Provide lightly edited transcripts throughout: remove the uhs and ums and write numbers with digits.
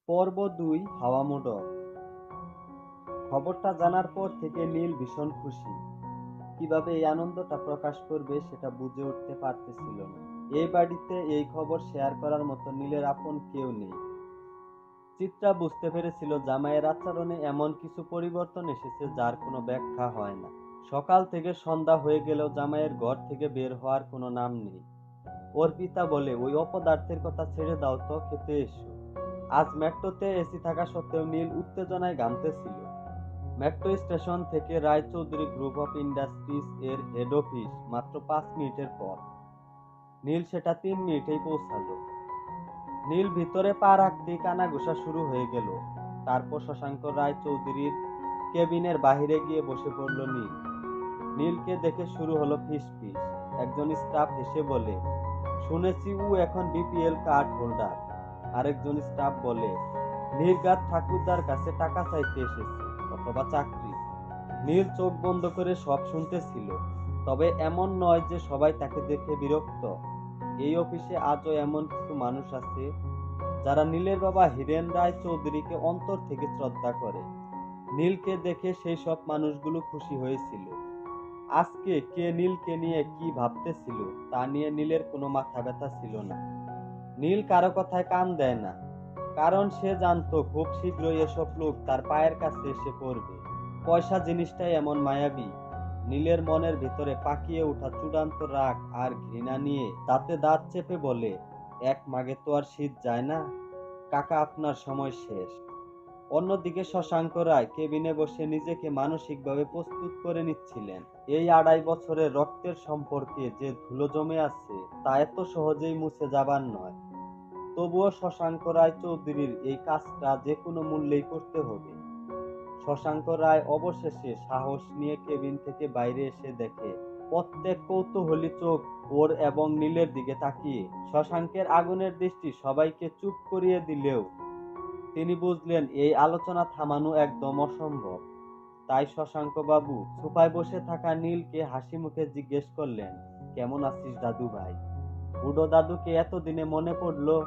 পর্ব ২ হাওয়া মোড়ক। খবরটা জানার পর থেকে নীল ভীষণ খুশি। কিভাবে এই আনন্দটা প্রকাশ করবে সেটা বুঝে উঠতে পারতেছিল না। এই বাড়িতে এই খবর শেয়ার করার মতো নীলের আপন কেউ নেই। চিত্রা বুঝতে পেরেছিল জামাইয়ের আচরণে এমন কিছু পরিবর্তন এসেছে যার কোনো ব্যাখ্যা হয় না। সকাল থেকে সন্ধ্যা হয়ে গেলেও জামাইয়ের ঘর থেকে বের হওয়ার কোনো নাম নেই। ওর পিতা বলে, ওই অপদার্থের কথা ছেড়ে দাও তো, খেতে এসো। আজ মেট্রোতে এসি থাকা সত্ত্বেও নীল উত্তেজনায় ঘামতেছিল। মেট্রো স্টেশন থেকে রায়চৌধুরী গ্রুপ অফ ইন্ডাস্ট্রিজ এর হেড অফিস মাত্র 5 মিনিটের পথ। নীল সেটা 3 মিনিটেই পৌঁছালো। নীল ভিতরে পা রাখতেই কানাঘুষা শুরু হয়ে গেল। তারপর শশাঙ্ক রায়চৌধুরীর কেবিনের বাহিরে গিয়ে বসে পড়ল নীল। নীলকে দেখে শুরু হলো ফিসফিস। একজন স্টাফ হেসে বলে, শুনেছি ও এখন বিপিএল কার্ড হোল্ডার। আরেকজন স্টাফ বলে, নির্ঘাত ঠাকুরদার কাছে টাকা চাইতে এসেছে, অথবা চাকরি। নীল চোখ বন্ধ করে সব শুনতেছিল। তবে এমন নয় যে সবাই তাকে দেখে বিরক্ত। এই অফিসে আজও এমন কিছু মানুষ আছে যারা নীলের বাবা হীরেন রায় চৌধুরীকে অন্তর থেকে শ্রদ্ধা করে। নীলকে দেখে সেই সব মানুষগুলো খুশি হয়েছিল। আজকে কে নীলকে নিয়ে কি ভাবতেছিল তা নিয়ে নীলের কোনো মাথা ব্যথা ছিল না। নীল কারো কথায় কান দেয় না, কারণ সে জানতো খুব শীঘ্রই এসব লোক তার পায়ের কাছে এসে পড়বে। পয়সা জিনিসটাই এমন মায়াবী। নীলের মনের ভিতরে পাকিয়ে ওঠা চূড়ান্ত রাগ আর ঘৃণা নিয়ে দাঁতে দাঁত চেপে বলে, এক মাগে তো আর শীত যায় না কাকা, আপনার সময় শেষ। অন্যদিকে শশাঙ্ক রায় কেবিনে বসে নিজেকে মানসিকভাবে প্রস্তুত করে নিচ্ছিলেন। এই 2.5 বছরের রক্তের সম্পর্কে যে ধুলো জমে আছে তা এত সহজেই মুছে যাবার নয়। তবুও শশাঙ্ক রায় চৌধুরীর এই কাজটা যে কোনো মূল্যেই করতে হবে। শশাঙ্ক রায় অবশেষে সাহস নিয়ে কেবিন থেকে বাইরে এসে দেখে প্রত্যেক কৌতূহলী চোখ ওর এবং নীলের দিকে তাকিয়ে। শশাঙ্কের আগুনের দৃষ্টি সবাইকে চুপ করিয়ে দিলেও তিনি বুঝলেন এই আলোচনা থামানো একদম অসম্ভব। তাই শশাঙ্ক বাবু সোফায় বসে থাকা নীলকে হাসি মুখে জিজ্ঞেস করলেন, কেমন আছিস দাদু ভাই? বুড়ো দাদুকে এতদিনে মনে পড়লো।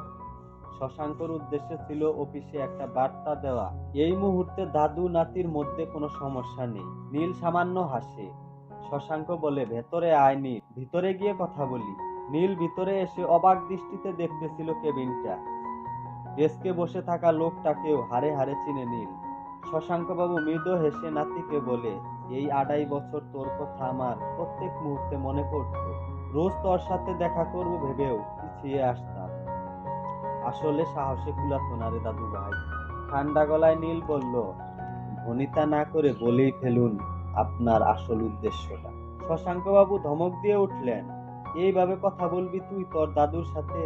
শশাঙ্কর উদ্দেশ্য ছিল অফিসে একটা বার্তা দেওয়া। এই মুহূর্তে দাদু নাতির মধ্যে কোনো সমস্যা নেই। নীল সামান্য হাসে। শশাঙ্ক বলে, ভেতরে আয় নীল, ভিতরে গিয়ে কথা বলি। নীল ভিতরে এসে অবাক দৃষ্টিতে দেখতেছিল কেবিনটা। ডেস্কে বসে থাকা লোকটাকেও হাড়ে হাড়ে চিনে নীল। শশাঙ্ক বাবু মৃদু হেসে নাতিকে বলে, এই 2.5 বছর তোর কথা আমার প্রত্যেক মুহূর্তে মনে পড়তো। রোজ তোর সাথে দেখা করব ভেবেও পিছিয়ে আসতাম। আসলে সাহসে কুলাতো না রে দাদু ভাই। ঠান্ডা গলায় নীল বলল, ভনিতা না করে বলেই ফেলুন আপনার আসল উদ্দেশ্যটা। শশাঙ্ক বাবু ধমক দিয়ে উঠলেন, এইভাবে কথা বলবি তুই তোর দাদুর সাথে?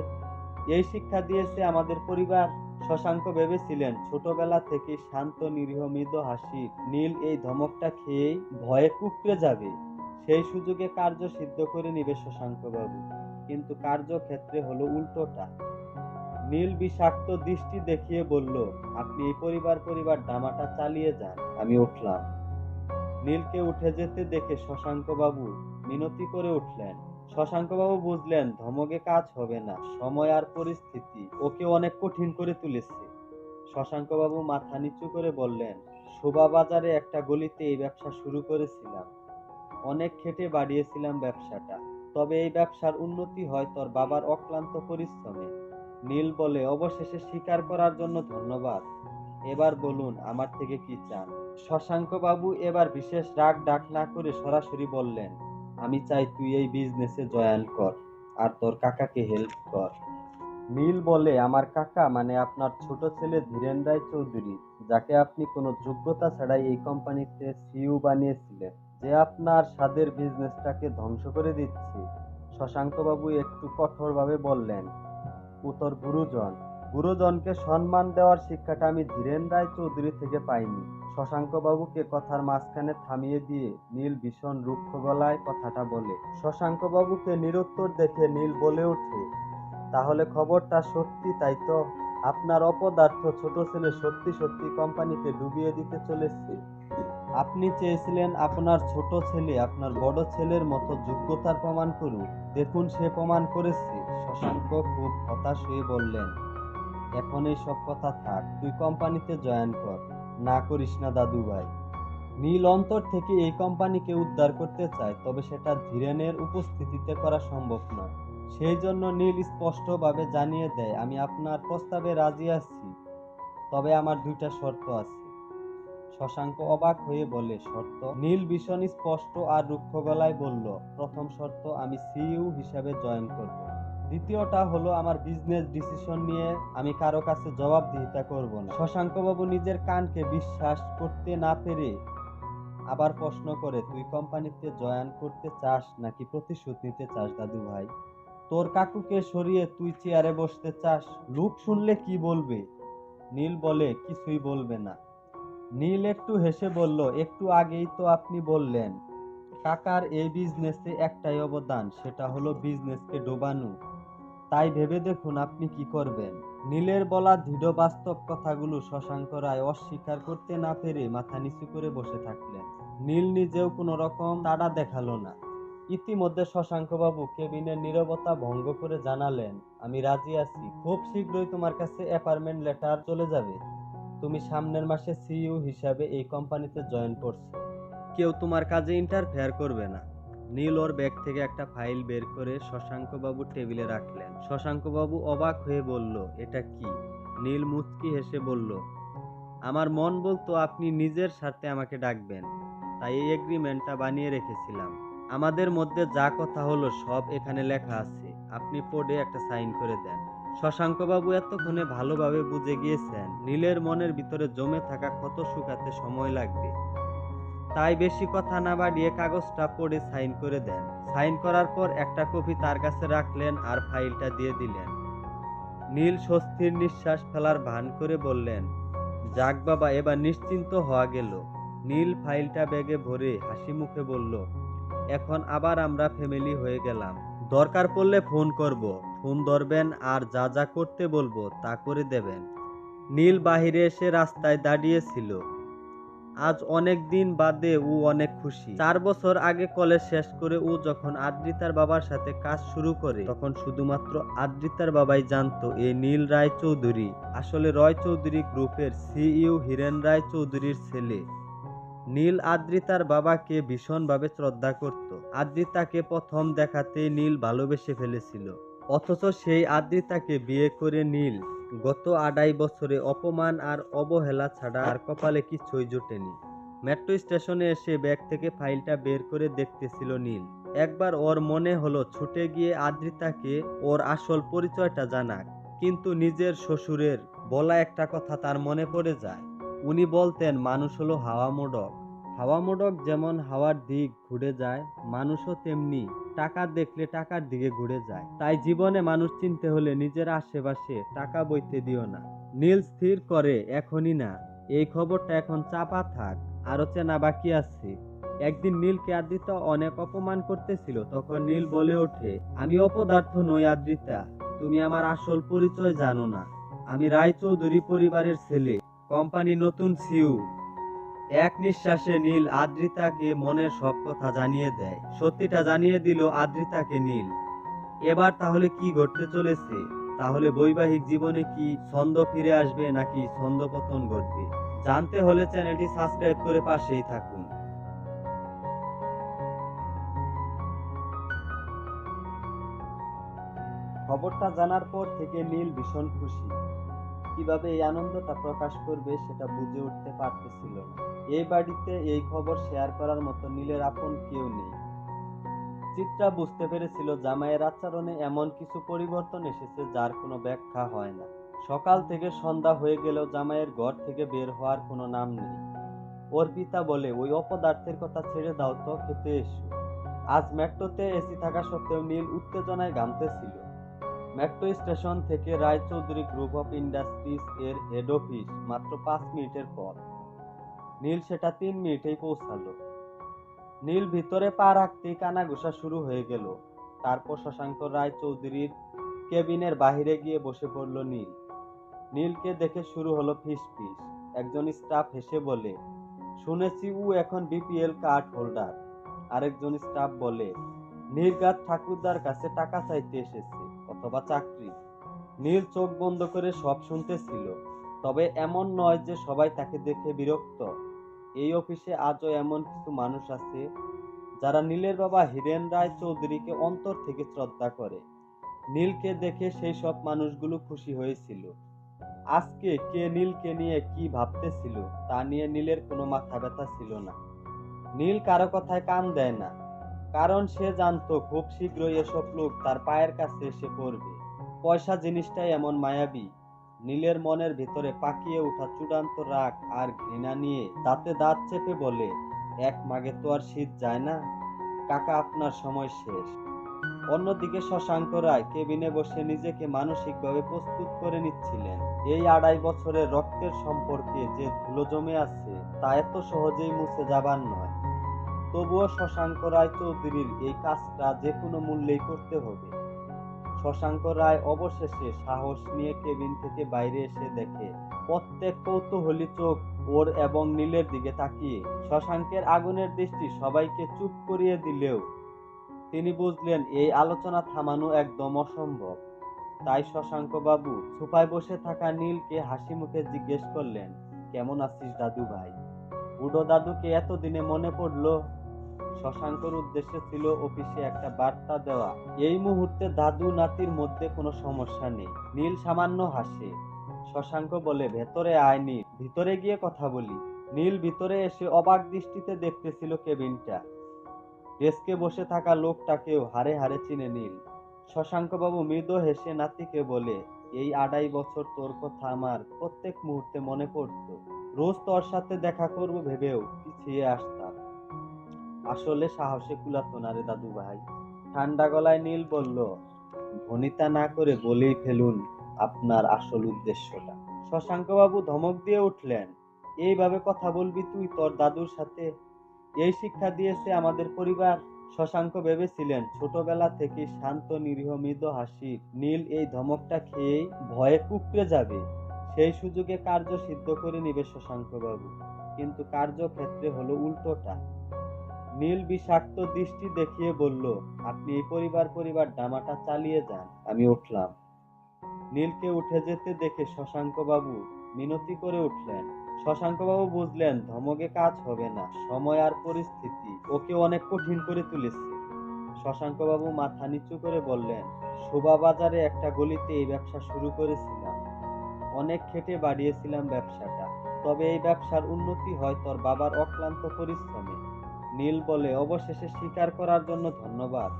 এই শিক্ষা দিয়েছে আমাদের পরিবার? শশাঙ্ক ভেবেছিলেন ছোটবেলা থেকে শান্ত নিরীহ মৃদু হাসি নীল এই ধমকটা খেয়েই ভয়ে কুঁকড়ে যাবে। সেই সুযোগে কার্য সিদ্ধ করে নিবে শশাঙ্ক বাবু। কিন্তু কার্যক্ষেত্রে হলো উল্টোটা। নীল বিষাক্ত দৃষ্টি দেখিয়ে বলল, আপনি এই পরিবার ড্রামাটা চালিয়ে যান, আমি উঠলাম। নীলকে উঠে যেতে দেখে শশাঙ্ক বাবু মিনতি করে উঠলেন। শশাঙ্ক বাবু বুঝলেন ধমকে কাজ হবে না, সময় আর পরিস্থিতি ওকে অনেক কঠিন করে তুলেছে। শশাঙ্ক বাবু মাথা নিচু করে বললেন, শোভাবাজারে একটা গলিতে এই ব্যবসা শুরু করেছিলাম। অনেক খেটে বাড়িয়েছিলাম ব্যবসাটা। তবে এই ব্যবসার উন্নতি হয় তোর বাবার অক্লান্ত পরিশ্রমে। নীল বলে, অবশেষে স্বীকার করার জন্য ধন্যবাদ। এবার বলুন আমার থেকে কি চান? শশাঙ্ক বাবু এবার বিশেষ রাগ ডাক না করে সরাসরি বললেন, আমি চাই তুই এই বিজনেসে জয়েন কর আর তোর কাকাকে হেল্প কর। নীল বলে, আমার কাকা মানে আপনার ছোট ছেলে ধীরেন রায় চৌধুরী, যাকে আপনি কোনো যোগ্যতা ছাড়াই এই কোম্পানিতে সিইও বানিয়েছিলেন, যে আপনার স্বাদের বিজনেসটাকে ধ্বংস করে দিচ্ছে। শশাঙ্ক বাবু একটু কঠোরভাবে বললেন, ও তোর গুরুজন। গুরুজনকে সম্মান দেওয়ার শিক্ষাটা আমি ধীরেন রায় চৌধুরী থেকে পাইনি। শশাঙ্ক বাবুকে কথার মাঝখানে থামিয়ে দিয়ে নীল ভীষণ রুক্ষ গলায় কথাটা বলে। শশাঙ্ক বাবুকে নিরুত্তর দেখে নীল বলে ওঠে, তাহলে খবরটা সত্যি তাই তো? আপনার অপদার্থ ছোট ছেলে সত্যি সত্যি কোম্পানিকে ডুবিয়ে দিতে চলেছে। আপনি চেয়েছিলেন আপনার ছোট ছেলে আপনার বড় ছেলের মতো যোগ্যতার প্রমাণ করুক। দেখুন সে প্রমাণ করেছে। শশাঙ্ক খুব হতাশ হয়ে বললেন, এখন এই সব কথা থাক, তুই কোম্পানিতে জয়েন কর। না করিস না দাদু ভাই। নীল অন্তর থেকে এই কোম্পানিকে উদ্ধার করতে চায়, তবে সেটা ধীরেনের উপস্থিতিতে করা সম্ভব নয়। সেই জন্য নীল স্পষ্টভাবে জানিয়ে দেয়, আমি আপনার প্রস্তাবে রাজি আছি, তবে আমার দুইটা শর্ত আছে। শশাঙ্ক অবাক হয়ে বলে, শর্ত? নীল ভীষণ স্পষ্ট আর রুক্ষ গলায় বলল, প্রথম শর্ত, আমি সিইও হিসাবে জয়েন করব। দ্বিতীয়টা হলো, আমার বিজনেস ডিসিশন নিয়ে আমি কারো কাছে জবাবদিহিতা করব না। শশাঙ্ক বাবু নিজের কানকে বিশ্বাস করতে না পেরে আবার প্রশ্ন করে, তুই কোম্পানিতে জয়েন করতে চাস নাকি প্রতিশোধ নিতে চাস দাদু ভাই? তোর কাকুকে সরিয়ে তুই চেয়ারে বসতে চাস? লোক শুনলে কি বলবে? নীল বলে, কিছুই বলবে না। নীল একটু হেসে বলল, একটু আগেই তো আপনি বললেন কাকার এই বিজনেসে একটাই অবদান, সেটা হলো বিজনেসকে ডোবানো। তাই ভেবে দেখুন আপনি কি করবেন। নীলের বলা দৃঢ় বাস্তব কথাগুলো শশাঙ্ক রায় অস্বীকার করতে না পেরে মাথা নিচু করে বসে থাকলেন। নীল নিজেও কোনো রকম তাড়া দেখালো না। ইতিমধ্যে শশাঙ্ক বাবু কেবিনের নীরবতা ভঙ্গ করে জানালেন, আমি রাজি আছি। খুব শীঘ্রই তোমার কাছে অ্যাপয়েন্টমেন্ট লেটার চলে যাবে। তুমি সামনের মাসে সিইও হিসাবে এই কোম্পানিতে জয়েন করছো। কেউ তোমার কাজে ইন্টারফেয়ার করবে না। নীল ওর ব্যাগ থেকে একটা ফাইল বের করে শশাঙ্ক বাবুর টেবিলে রাখলেন। শশাঙ্ক বাবু অবাক হয়ে বলল, এটা কি? নীল মুচকি হেসে বলল, আমার মন বলতো আপনি নিজের স্বার্থে আমাকে ডাকবেন, তাই এই এগ্রিমেন্টটা বানিয়ে রেখেছিলাম। আমাদের মধ্যে যা কথা হলো সব এখানে লেখা আছে, আপনি পড়ে একটা সাইন করে দেন। শশাঙ্ক বাবু এতক্ষণে ভালোভাবে বুঝে গিয়েছেন নীলের মনের ভিতরে জমে থাকা ক্ষত শুকাতে সময় লাগবে, তাই বেশি কথা না বাড়িয়ে কাগজটা পড়ে সাইন করে দেন। সাইন করার পর একটা কপি তার কাছে রাখলেন আর ফাইলটা দিয়ে দিলেন। নীল স্বস্তির নিঃশ্বাস ফেলার ভান করে বললেন, যাক বাবা, এবার নিশ্চিন্ত হওয়া গেল। নীল ফাইলটা ব্যাগে ভরে হাসি মুখে বলল, এখন আবার আমরা ফ্যামিলি হয়ে গেলাম। দরকার পড়লে ফোন করব, ফোন ধরবেন আর যা যা করতে বলবো তা করে দেবেন। নীল বাহিরে এসে রাস্তায় দাঁড়িয়েছিল। আজ অনেক দিন বাদে ও অনেক খুশি। 4 বছর আগে কলেজ শেষ করে ও যখন আদ্রিতার বাবার সাথে কাজ শুরু করে, তখন শুধুমাত্র আদ্রিতার বাবাই জানতো এই নীল রায় চৌধুরী আসলে রয় চৌধুরী গ্রুপের সিইও হীরেন রায় চৌধুরীর ছেলে। নীল আদ্রিতার বাবাকে ভীষণভাবে শ্রদ্ধা করত। আদ্রিতাকে প্রথম দেখাতেই নীল ভালোবেসে ফেলেছিল। অথচ সেই আদ্রিতাকে বিয়ে করে নীল গত 2.5 বছরে অপমান আর অবহেলা ছাড়া আর কপালে কিছুই জোটেনি। মেট্রো স্টেশনে এসে ব্যাগ থেকে ফাইলটা বের করে দেখতেছিল নীল। একবার ওর মনে হলো ছুটে গিয়ে আদ্রিতাকে ওর আসল পরিচয়টা জানাক, কিন্তু নিজের শ্বশুরের বলা একটা কথা তার মনে পড়ে যায়। উনি বলতেন, মানুষ হলো হাওয়া মোড়ক। হাওয়া মোড়ক যেমন হাওয়ার দিক ঘুরে যায়, মানুষও তেমনি টাকা দেখলে টাকার দিকে ঘুরে যায়। তাই জীবনে মানুষ চিনতে হলে নিজের আশেপাশে টাকা বইতে দিও না। নীল স্থির করে, এখনই না, এই খবরটা এখন চাপা থাক, আরো চেনা বাকি আছে। একদিন নীলকে আদ্রিতা অনেক অপমান করতেছিল, তখন নীল বলে ওঠে, আমি অপদার্থ নই আদ্রিতা, তুমি আমার আসল পরিচয় জানো না। আমি রায় চৌধুরী পরিবারের ছেলে, কোম্পানি নতুন সিইও। এক নিঃশ্বাসে নীল আদ্রিতাকে মনের সব কথা জানিয়ে দেয়। সত্যিটা জানিয়ে দিল আদ্রিতাকে নীল। এবার তাহলে কি ঘটতে চলেছে? তাহলে বৈবাহিক জীবনে কি ছন্দ ফিরে আসবে নাকি ছন্দপতন ঘটবে? জানতে হলে চ্যানেলটি সাবস্ক্রাইব করে পাশেই থাকুন। খবরটা জানার পর থেকে নীল ভীষণ খুশি। কিভাবে এই আনন্দটা প্রকাশ করবে সেটা বুঝে উঠতে পারতেছিল না। এই বাড়িতে এই খবর শেয়ার করার মতো নীলের আপন কেউ নেই। চিত্রা বুঝতে পেরেছিল জামাইয়ের আচরণে এমন কিছু পরিবর্তন এসেছে যার কোনো ব্যাখ্যা হয় না। সকাল থেকে সন্ধ্যা হয়ে গেলেও জামাইয়ের ঘর থেকে বের হওয়ার কোনো নাম নেই। ওর পিতা বলে, ওই অপদার্থের কথা ছেড়ে দাও তো, খেতে এসো। আজ মেট্রোতে এসি থাকা সত্ত্বেও নীল উত্তেজনায় ঘামতেছিল। মেট্রো স্টেশন থেকে রায়চৌধুরী গ্রুপ অফ ইন্ডাস্ট্রিজ এর হেড অফিস মাত্র 5 মিনিটের পথ। নীল সেটা 3 মিনিটেই পৌঁছালো। নীল ভিতরে পা রাখতেই কানাঘুষা শুরু হয়ে গেল। তারপর শশাঙ্ক রায় চৌধুরীর কেবিনের বাহিরে গিয়ে বসে পড়ল নীল। নীলকে দেখে শুরু হলো ফিসফিস। একজন স্টাফ হেসে বলে, শুনেছি ও এখন বিপিএল কার্ড হোল্ডার। আরেকজন স্টাফ বলে, নির্ঘাত ঠাকুরদার কাছে টাকা চাইতে এসেছে, অথবা চাকরি। নীল চোখ বন্ধ করে সব শুনতেছিল। তবে এমন নয় যে সবাই তাকে দেখে বিরক্ত। এই অফিসে আজও এমন কিছু মানুষ আছে যারা নীলের বাবা হীরেন রায় চৌধুরীকে অন্তর থেকে শ্রদ্ধা করে। নীলকে দেখে সেই সব মানুষগুলো খুশি হয়েছিল। আজকে কে নীলকে নিয়ে কি ভাবতেছিল তা নিয়ে নীলের কোনো মাথা ব্যথা ছিল না। নীল কারো কথায় কান দেয় না, কারণ সে জানতো খুব শীঘ্রই এসব লোক তার পায়ের কাছে এসে পড়বে। পয়সা জিনিসটাই এমন মায়াবী। নীলের মনের ভিতরে পাকিয়ে ওঠা চূড়ান্ত রাগ আর ঘৃণা নিয়ে দাঁতে দাঁত চেপে বলে, এক মাগে তো আর শীত যায় না কাকা, আপনার সময় শেষ। অন্যদিকে শশাঙ্ক রায় কেবিনে বসে নিজেকে মানসিকভাবে প্রস্তুত করে নিচ্ছিলেন। এই 2.5 বছরের রক্তের সম্পর্কে যে ধুলো জমে আছে তা এত সহজেই মুছে যাবার নয়। তবুও শশাঙ্ক রায় চৌধুরীর এই কাজটা যে কোনো মূল্যেই করতে হবে। শশাঙ্ক রায় অবশেষে সাহস নিয়ে কেবিন থেকে বাইরে এসে দেখে প্রত্যেক কৌতূহলী চোখ ওর এবং নীলের দিকে তাকিয়ে। শশাঙ্কের আগুনের দৃষ্টি সবাইকে চুপ করিয়ে দিলেও তিনি বুঝলেন এই আলোচনা থামানো একদম অসম্ভব। তাই শশাঙ্ক বাবু সোফায় বসে থাকা নীলকে হাসি মুখে জিজ্ঞেস করলেন, কেমন আছিস দাদু ভাই? বুড়ো দাদুকে এতদিনে মনে পড়লো। শশাঙ্কর উদ্দেশ্য ছিল অফিসে একটা বার্তা দেওয়া। এই মুহূর্তে দাদু নাতির মধ্যে কোনো সমস্যা নেই। নীল সামান্য হাসে। শশাঙ্ক বলে, ভেতরে আয় নীল, ভিতরে গিয়ে কথা বলি। নীল ভিতরে এসে অবাক দৃষ্টিতে দেখতেছিল কেবিনটা। ডেস্কে বসে থাকা লোকটাকেও হাড়ে হাড়ে চিনে নীল। শশাঙ্ক বাবু মৃদু হেসে নাতিকে বলে, এই 2.5 বছর তোর কথা আমার প্রত্যেক মুহূর্তে মনে পড়তো। রোজ তোর সাথে দেখা করব ভেবেও পিছিয়ে আসতাম। আসলে সাহসে কুলাতো না রে দাদু ভাই। ঠান্ডা গলায় নীল বলল, ভনিতা না করে বলেই ফেলুন আপনার আসল উদ্দেশ্যটা। শশাঙ্ক বাবু ধমক দিয়ে উঠলেন, এইভাবে কথা বলবি তুই তোর দাদুর সাথে? এই শিক্ষা দিয়েছে আমাদের পরিবার? শশাঙ্ক ভেবেছিলেন ছোটবেলা থেকে শান্ত নিরীহ মৃদু হাসি নীল এই ধমকটা খেয়েই ভয়ে কুঁকড়ে যাবে। সেই সুযোগে কার্য সিদ্ধ করে নিবে শশাঙ্ক বাবু। কিন্তু কার্যক্ষেত্রে হলো উল্টোটা। নীল বিষাক্ত দৃষ্টি দেখিয়ে বলল, আপনি এই পরিবার ড্রামাটা চালিয়ে যান, আমি উঠলাম। নীলকে উঠে যেতে দেখে শশাঙ্ক বাবু মিনতি করে উঠলেন। শশাঙ্ক বাবু বুঝলেন ধমকে কাজ হবে না, সময় আর পরিস্থিতি ওকে অনেক কঠিন করে তুলেছে। শশাঙ্ক বাবু মাথা নিচু করে বললেন, শোভাবাজারে একটা গলিতে এই ব্যবসা শুরু করেছিলাম। অনেক খেটে বাড়িয়েছিলাম ব্যবসাটা। তবে এই ব্যবসার উন্নতি হয় তোর বাবার অক্লান্ত পরিশ্রমে। নীল বলে, অবশেষে স্বীকার করার জন্য ধন্যবাদ।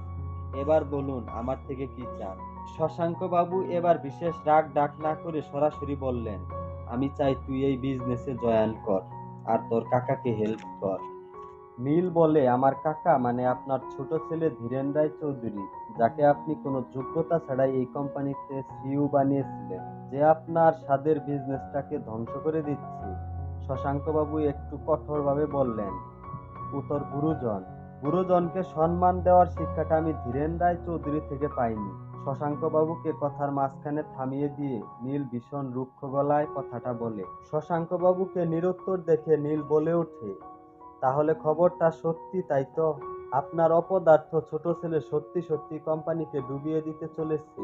এবার বলুন আমার থেকে কি চান? শশাঙ্ক বাবু এবার বিশেষ রাগ ডাক না করে সরাসরি বললেন, আমি চাই তুই এই বিজনেসে জয়েন কর আর তোর কাকাকে হেল্প কর। নীল বলে, আমার কাকা মানে আপনার ছোট ছেলে ধীরেন রায় চৌধুরী, যাকে আপনি কোনো যোগ্যতা ছাড়াই এই কোম্পানিতে সিইও বানিয়েছিলেন, যে আপনার স্বাদের বিজনেসটাকে ধ্বংস করে দিচ্ছে। শশাঙ্ক বাবু একটু কঠোরভাবে বললেন, ও তোর গুরুজন। গুরুজনকে সম্মান দেওয়ার শিক্ষাটা আমি ধীরেন রায় চৌধুরী থেকে পাইনি। শশাঙ্ক বাবুকে কথার মাঝখানে থামিয়ে দিয়ে নীল ভীষণ রুক্ষ গলায় কথাটা বলে। শশাঙ্ক বাবুকে নিরুত্তর দেখে নীল বলে ওঠে, তাহলে খবরটা সত্যি তাই তো? আপনার অপদার্থ ছোট ছেলে সত্যি সত্যি কোম্পানিকে ডুবিয়ে দিতে চলেছে।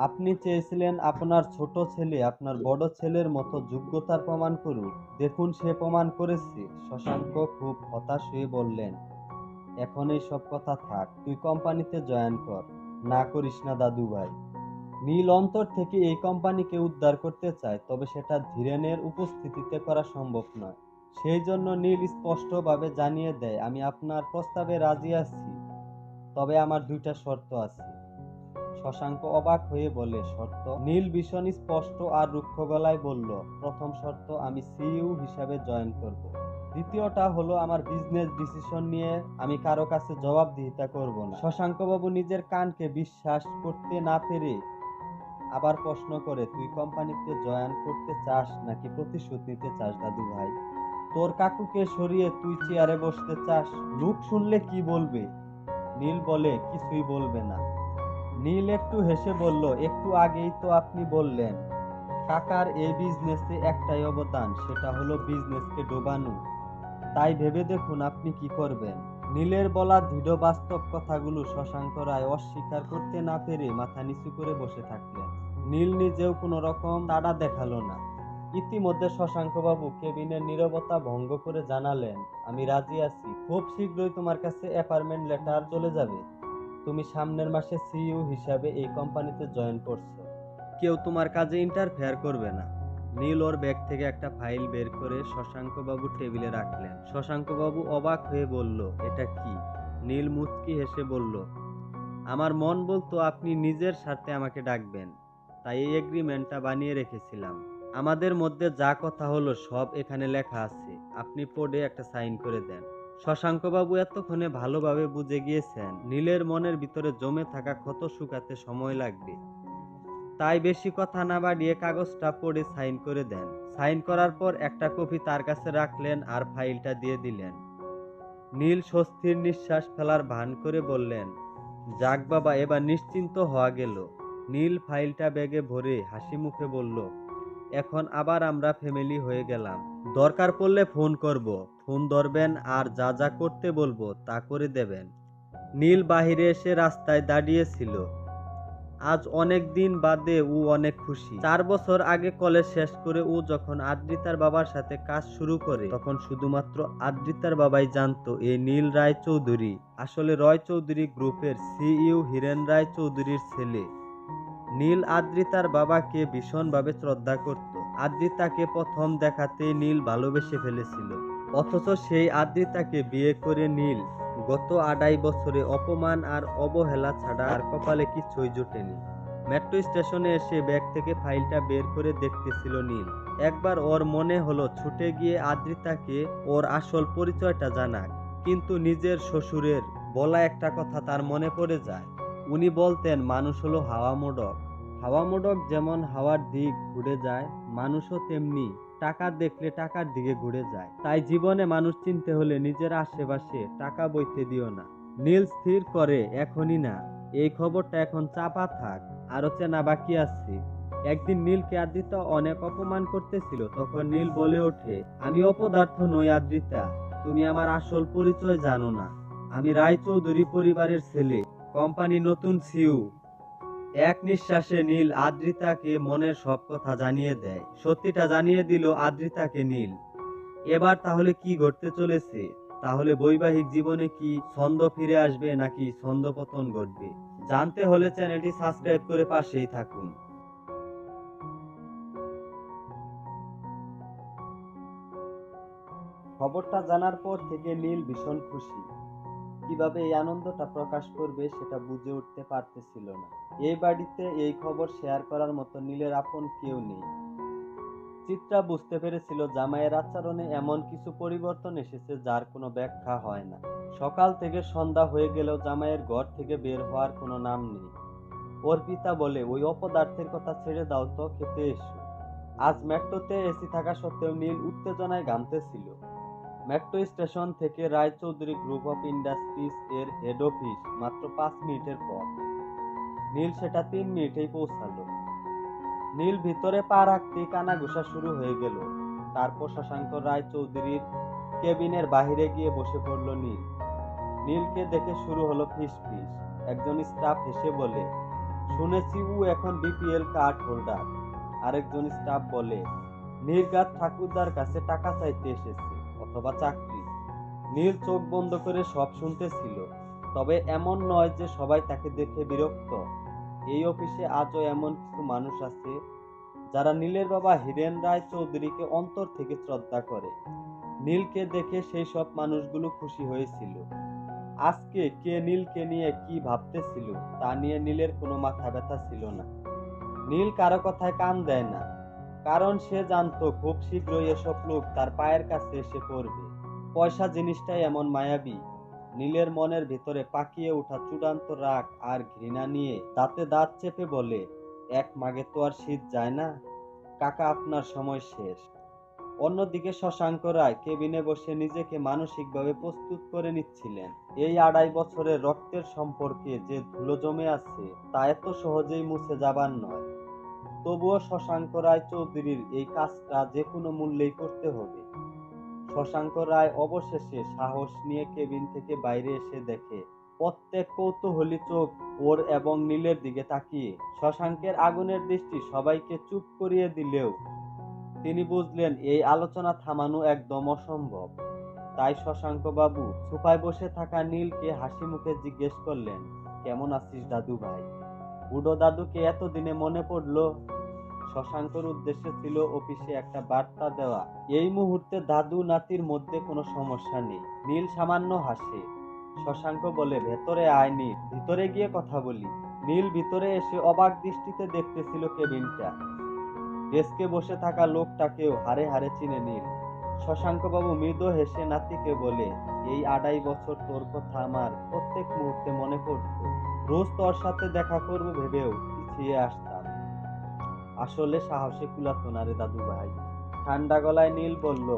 আপনি চেয়েছিলেন আপনার ছোট ছেলে আপনার বড় ছেলের মতো যোগ্যতার প্রমাণ করুক। দেখুন সে প্রমাণ করেছে। শশাঙ্ক খুব হতাশ হয়ে বললেন, এখন এই সব কথা থাক, তুই কোম্পানিতে জয়েন কর। না করিস না দাদু ভাই। নীল অন্তর থেকে এই কোম্পানিকে উদ্ধার করতে চায়, তবে সেটা ধীরেনের উপস্থিতিতে করা সম্ভব নয়। সেই জন্য নীল স্পষ্টভাবে জানিয়ে দেয়, আমি আপনার প্রস্তাবে রাজি আছি, তবে আমার 2টা শর্ত আছে। শশাঙ্ক অবাক হয়ে বলে, শর্ত? নীল ভীষণ স্পষ্ট আর রুক্ষ গলায় বলল, প্রথম শর্ত, আমি সিইও হিসাবে জয়েন করব। দ্বিতীয়টা হলো আমার বিজনেস ডিসিশন নিয়ে আমি কারো কাছে জবাবদিহিতা করব না। শশাঙ্ক বাবু নিজের কানকে বিশ্বাস করতে না পেরে আবার প্রশ্ন করে, তুই কোম্পানিতে জয়েন করতে চাস নাকি প্রতিশোধ নিতে চাস দাদু ভাই? তোর কাকুকে সরিয়ে তুই চেয়ারে বসতে চাস? লোক শুনলে কি বলবে? নীল বলে, কিছুই বলবে না। নীল একটু হেসে বলল, একটু আগেই তো আপনি বললেন কাকার এই বিজনেসে একটাই অবদান, সেটা হলো বিজনেসকে ডোবানো। তাই ভেবে দেখুন আপনি কি করবেন। নীলের বলা দৃঢ় বাস্তব কথাগুলো শশাঙ্ক রায় অস্বীকার করতে না পেরে মাথা নিচু করে বসে থাকলেন। নীল নিজেও কোনো রকম তাড়া দেখালো না। ইতিমধ্যে শশাঙ্কবাবু কেবিনের নীরবতা ভঙ্গ করে জানালেন, আমি রাজি আছি। খুব শীঘ্রই তোমার কাছে অ্যাপয়েন্টমেন্ট লেটার চলে যাবে। তুমি সামনের মাসে সিইও হিসাবে এই কোম্পানিতে জয়েন করছো। কেউ তোমার কাজে ইন্টারফেয়ার করবে না। নীল ওর ব্যাগ থেকে একটা ফাইল বের করে শশাঙ্কবাবুর টেবিলে রাখলেন। শশাঙ্কবাবু অবাক হয়ে বলল, এটা কি? নীল মুচকি হেসে বলল, আমার মন বলতো আপনি নিজের স্বার্থে আমাকে ডাকবেন, তাই এই এগ্রিমেন্টটা বানিয়ে রেখেছিলাম। আমাদের মধ্যে যা কথা হলো সব এখানে লেখা আছে। আপনি পড়ে একটা সাইন করে দেন। শশাঙ্কবাবু এতক্ষণে ভালোভাবে বুঝে গিয়েছেন নীলের মনের ভিতরে জমে থাকা ক্ষত শুকাতে সময় লাগবে। তাই বেশি কথা না বাড়িয়ে কাগজটা পড়ে সাইন করে দেন। সাইন করার পর একটা কপি তার কাছে রাখলেন আর ফাইলটা দিয়ে দিলেন। নীল স্বস্তির নিঃশ্বাস ফেলার ভান করে বললেন, যাক বাবা, এবার নিশ্চিন্ত হওয়া গেল। নীল ফাইলটা ব্যাগে ভরে হাসি মুখে বলল, এখন আবার আমরা ফ্যামিলি হয়ে গেলাম। দরকার পড়লে ফোন করব, ফোন ধরবেন আর যা যা করতে বলবো তা করে দেবেন। নীল বাহিরে এসে রাস্তায় দাঁড়িয়েছিল। আজ অনেক দিন বাদে ও অনেক খুশি। 4 বছর আগে কলেজ শেষ করে ও যখন আদ্রিতার বাবার সাথে কাজ শুরু করে তখন শুধুমাত্র আদ্রিতার বাবাই জানতো এই নীল রায় চৌধুরী আসলে রয় চৌধুরী গ্রুপের সিইও হিরেন রায় চৌধুরীর ছেলে। নীল আদ্রিতার বাবাকে ভীষণভাবে শ্রদ্ধা করত। আদ্রিতাকে প্রথম দেখাতেই নীল ভালোবেসে ফেলেছিল। অথচ সেই আদ্রিতাকে বিয়ে করে নীল গত 2.5 বছরে অপমান আর অবহেলা ছাড়া আর কপালে কিছুই জোটেনি। মেট্রো স্টেশনে এসে ব্যাগ থেকে ফাইলটা বের করে দেখতেছিল নীল। একবার ওর মনে হলো ছুটে গিয়ে আদ্রিতাকে ওর আসল পরিচয়টা জানাক, কিন্তু নিজের শ্বশুরের বলা একটা কথা তার মনে পড়ে যায়। উনি বলতেন, মানুষ হলো হাওয়া মোড়ক। হাওয়া মোড়ক যেমন হাওয়ার দিক ঘুরে যায়, মানুষও তেমনি টাকা দেখলে টাকার দিকে ঘুরে যায়। তাই জীবনে মানুষ চিনতে হলে নিজের আশেপাশে টাকা বইতে দিও না। নীল স্থির করে, এখনই না, এই খবরটা এখন চাপা থাক, আরো চেনা বাকি আছে। একদিন নীলকে আদ্রিতা অনেক অপমান করতেছিল, তখন নীল বলে ওঠে, আমি অপদার্থ নই আদ্রিতা, তুমি আমার আসল পরিচয় জানো না। আমি রায় চৌধুরী পরিবারের ছেলে, কোম্পানি নতুন সিইও। এক নিঃশ্বাসে নীল আদ্রিতাকে মনের সব কথা জানিয়ে দেয়। সত্যিটা জানিয়ে দিল আদ্রিতাকে নীল। এবার তাহলে কি ঘটতে চলেছে? তাহলে বৈবাহিক জীবনে কি ছন্দ ফিরে আসবে নাকি ছন্দপতন ঘটবে? জানতে হলে চ্যানেলটি সাবস্ক্রাইব করে পাশেই থাকুন। খবরটা জানার পর থেকে নীল ভীষণ খুশি। কিভাবে এই আনন্দটা প্রকাশ করবে সেটা বুঝে উঠতে পারতেছিল না। এই বাড়িতে এই খবর শেয়ার করার মতো নীলের আপন কেউ নেই। চিত্রা বুঝতে পেরেছিল জামাইয়ের আচরণে এমন কিছু পরিবর্তন এসেছে যার কোনো ব্যাখ্যা হয় না। সকাল থেকে সন্ধ্যা হয়ে গেলেও জামাইয়ের ঘর থেকে বের হওয়ার কোনো নাম নেই। ওর পিতা বলে, ওই অপদার্থের কথা ছেড়ে দাও তো, খেতে এসো। আজ মেট্রোতে এসি থাকা সত্ত্বেও নীল উত্তেজনায় ঘামতেছিল। মেট্রো স্টেশন থেকে রায়চৌধুরী গ্রুপ অফ ইন্ডাস্ট্রিজ এর হেড অফিস মাত্র 5 মিনিটের পথ। নীল সেটা 3 মিনিটেই পৌঁছালো। নীল ভিতরে পা রাখতেই কানাঘুষা শুরু হয়ে গেল। তারপর শশাঙ্ক রায় চৌধুরীর কেবিনের বাহিরে গিয়ে বসে পড়ল নীল। নীলকে দেখে শুরু হলো ফিসফিস। একজন স্টাফ হেসে বলে, শুনেছি ও এখন বিপিএল কার্ড হোল্ডার। আরেকজন স্টাফ বলে, নির্ঘাত ঠাকুরদার কাছে টাকা চাইতে এসেছে, অথবা চাকরি। নীল চোখ বন্ধ করে সব শুনতেছিল। তবে এমন নয় যে সবাই তাকে দেখে বিরক্ত। এই অফিসে আজও এমন কিছু মানুষ আছে যারা নীলের বাবা হিরেন রায় চৌধুরীকে অন্তর থেকে শ্রদ্ধা করে। নীলকে দেখে সেই সব মানুষগুলো খুশি হয়েছিল। আজকে কে নীলকে নিয়ে কি ভাবতেছিল তা নিয়ে নীলের কোনো মাথা ব্যথা ছিল না। নীল কারো কথায় কান দেয় না, কারণ সে জানতো খুব শীঘ্রই এসব লোক তার পায়ের কাছে এসে পড়বে। পয়সা জিনিসটাই এমন মায়াবী। নীলের মনের ভিতরে পাকিয়ে ওঠা চূড়ান্ত রাগ আর ঘৃণা নিয়ে দাঁতে দাঁত চেপে বলে, এক মাগে তো আর শীত যায় না কাকা, আপনার সময় শেষ। অন্যদিকে শশাঙ্ক রায় কেবিনে বসে নিজেকে মানসিকভাবে প্রস্তুত করে নিচ্ছিলেন। এই 2.5 বছরের রক্তের সম্পর্কে যে ধুলো জমে আছে তা এত সহজেই মুছে যাবার নয়। তবুও শশাঙ্ক রায় চৌধুরীর এই কাজটা যে কোনো মূল্যেই করতে হবে। শশাঙ্ক রায় অবশেষে সাহস নিয়ে কেবিন থেকে বাইরে এসে দেখে প্রত্যেক কৌতূহলী চোখ ওর এবং নীলের দিকে তাকিয়ে। শশাঙ্কের আগুনের দৃষ্টি সবাইকে চুপ করিয়ে দিলেও তিনি বুঝলেন এই আলোচনা থামানো একদম অসম্ভব। তাই শশাঙ্ক বাবু সোফায় বসে থাকা নীলকে হাসি মুখে জিজ্ঞেস করলেন, কেমন আছিস দাদু ভাই? বুড়ো দাদুকে এতদিনে মনে পড়লো। শশাঙ্কর উদ্দেশ্য ছিল অফিসে একটা বার্তা দেওয়া। এই মুহূর্তে দাদু নাতির মধ্যে কোনো সমস্যা নেই। নীল সামান্য হাসে। শশাঙ্ক বলে, ভেতরে আয় নীল, ভিতরে গিয়ে কথা বলি। নীল ভিতরে এসে অবাক দৃষ্টিতে দেখতেছিল কেবিনটা। ডেস্কে বসে থাকা লোকটাকেও হাড়ে হাড়ে চিনে নীল। শশাঙ্ক বাবু মৃদু হেসে নাতিকে বলে, এই 2.5 বছর তোর কথা আমার প্রত্যেক মুহূর্তে মনে পড়তো। রোজ তোর সাথে দেখা করবো ভেবেও পিছিয়ে আসতাম। আসলে সাহসে কুলাতো না রে দাদু ভাই। ঠান্ডা গলায় নীল বলল,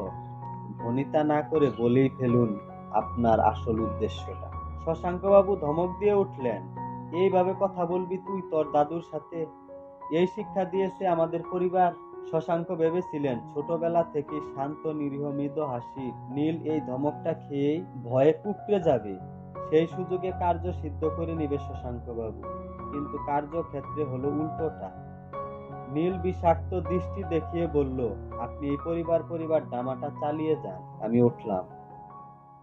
ভনিতা না করে বলেই ফেলুন আপনার আসল উদ্দেশ্যটা। শশাঙ্ক বাবু ধমক দিয়ে উঠলেন, এইভাবে কথা বলবি তুই তোর দাদুর সাথে? এই শিক্ষা দিয়েছে আমাদের পরিবার? শশাঙ্ক ভেবেছিলেন ছোটবেলা থেকে শান্ত নিরীহ মৃদু হাসি নীল এই ধমকটা খেয়েই ভয়ে কুঁকড়ে যাবে। সেই সুযোগে কার্য সিদ্ধ করে নিবে শশাঙ্ক বাবু। কিন্তু কার্যক্ষেত্রে হলো উল্টোটা। নীল বিষাক্ত দৃষ্টি দেখিয়ে বলল, আপনি এই পরিবার ড্রামাটা চালিয়ে যান, আমি উঠলাম।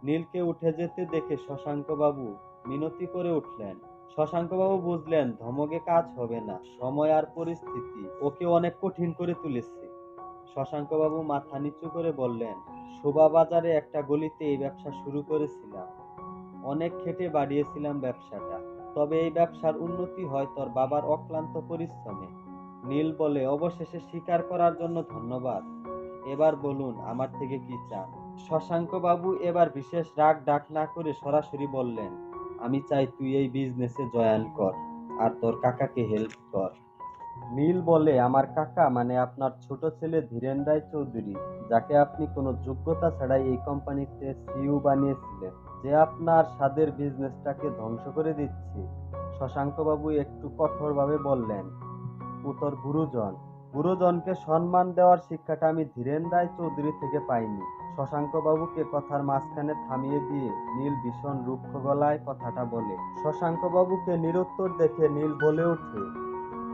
নীলকে উঠে যেতে দেখে শশাঙ্ক বাবু মিনতি করে উঠলেন। শশাঙ্ক বাবু বুঝলেন ধমকে কাজ হবে না, সময় আর পরিস্থিতি ওকে অনেক কঠিন করে তুলেছে। শশাঙ্ক বাবু মাথা নিচু করে বললেন, শোভাবাজারে একটা গলিতে এই ব্যবসা শুরু করেছিলাম। অনেক খেটে বাড়িয়েছিলাম ব্যবসাটা। তবে এই ব্যবসার উন্নতি হয় তোর বাবার অক্লান্ত পরিশ্রমে। নীল বলে, অবশেষে স্বীকার করার জন্য ধন্যবাদ। এবার বলুন আমার থেকে কি চান? শশাঙ্ক বাবু এবার বিশেষ রাগ ডাক না করে সরাসরি বললেন, আমি চাই তুই এই বিজনেসে জয়েন কর আর তোর কাকাকে হেল্প কর। নীল বলে, আমার কাকা মানে আপনার ছোট ছেলে ধীরেন রায় চৌধুরী, যাকে আপনি কোনো যোগ্যতা ছাড়াই এই কোম্পানিতে সিইও বানিয়েছিলেন, যে আপনার স্বাদের বিজনেসটাকে ধ্বংস করে দিচ্ছে। শশাঙ্ক বাবু একটু কঠোরভাবে বললেন, ও তোর গুরুজন। গুরুজনকে সম্মান দেওয়ার শিক্ষাটা আমি ধীরেন রায় চৌধুরী থেকে পাইনি। শশাঙ্ক বাবুকে কথার মাঝখানে থামিয়ে দিয়ে নীল ভীষণ রুক্ষ গলায় কথাটা বলে। শশাঙ্ক বাবুকে নিরুত্তর দেখে নীল বলে ওঠে,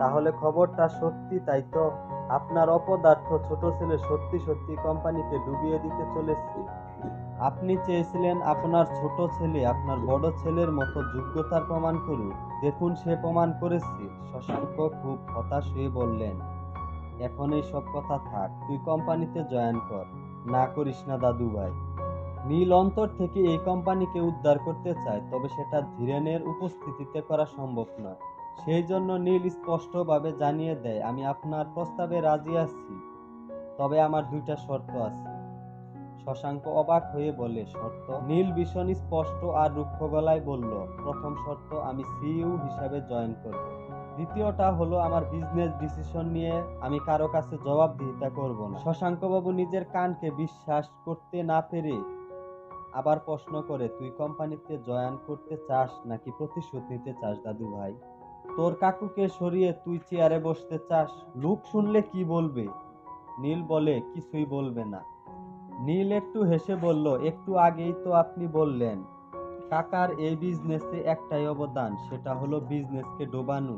তাহলে খবরটা সত্যি তাই তো? আপনার অপদার্থ ছোট ছেলে সত্যি সত্যি কোম্পানিকে ডুবিয়ে দিতে চলেছে। আপনি চেয়েছিলেন আপনার ছোট ছেলে আপনার বড় ছেলের মতো যোগ্যতার প্রমাণ করুক, দেখুন সে প্রমাণ করেছে। শশাঙ্ক খুব হতাশ হয়ে বললেন, এখন এই সব কথা থাক, তুই কোম্পানিতে জয়েন কর। না করিস না দাদু ভাই। নীল অন্তর থেকে এই কোম্পানিকে উদ্ধার করতে চায়, তবে সেটা ধীরেনের উপস্থিতিতে করা সম্ভব নয়। সেই জন্য নীল স্পষ্টভাবে জানিয়ে দেয়, আমি আপনার প্রস্তাবে রাজি আছি, তবে আমার 2টা শর্ত আছে। শশাঙ্ক অবাক হয়ে বলে, শর্ত? নীল ভীষণ স্পষ্ট আর রুক্ষ গলায় বলল, প্রথম শর্ত, আমি সিইও হিসাবে জয়েন করব। দ্বিতীয়টা হলো আমার বিজনেস ডিসিশন নিয়ে আমি কারো কাছে জবাবদিহিতা করব না। শশাঙ্ক বাবু নিজের কানকে বিশ্বাস করতে না পেরে আবার প্রশ্ন করে, তুই কোম্পানিতে জয়েন করতে চাস নাকি প্রতিশোধ নিতে চাস দাদু ভাই? তোর কাকুকে সরিয়ে তুই চেয়ারে বসতে চাস? লোক শুনলে কি বলবে? নীল বলে, কিছুই বলবে না। নীল একটু হেসে বলল, একটু আগেই তো আপনি বললেন কাকার এই বিজনেসে একটাই অবদান, সেটা হলো বিজনেসকে ডোবানো।